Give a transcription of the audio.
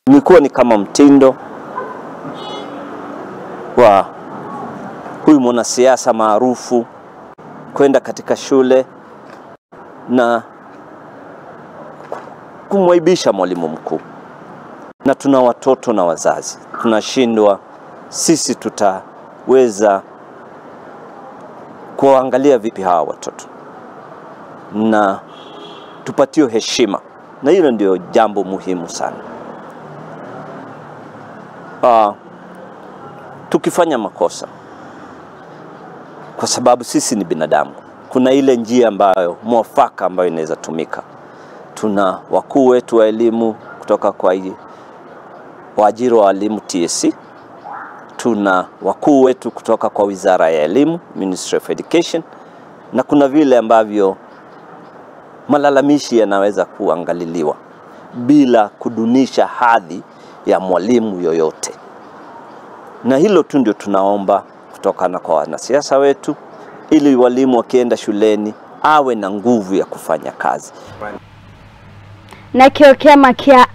Imekuwa ni kama mtindo wa huyu mwanasiasa maarufu kwenda katika shule na kumwaibisha mwalimu mkuu. Na tuna watoto na wazazi. Tunashindwa sisi tutaweza kuangalia vipi hawa watoto na tupatio heshima. Na hilo ndio jambo muhimu sana. Tukifanya makosa, kwa sababu sisi ni binadamu, kuna ile njia ambayo mwafaka ambayo inaweza tumika. Tuna wakuu wetu wa elimu kutoka kwa waajiri wa walimu TSC, tuna wakuu wetu kutoka kwa Wizara ya Elimu, Ministry of Education, na kuna vile ambavyo malalamishi yanaweza kuangaliliwa bila kudunisha hadhi ya mwalimu yoyote. Na hilo tu ndio tunaomba kutokana kwa wanasiasa wetu, ili walimu wakienda shuleni awe na nguvu ya kufanya kazi. Na kiokea makia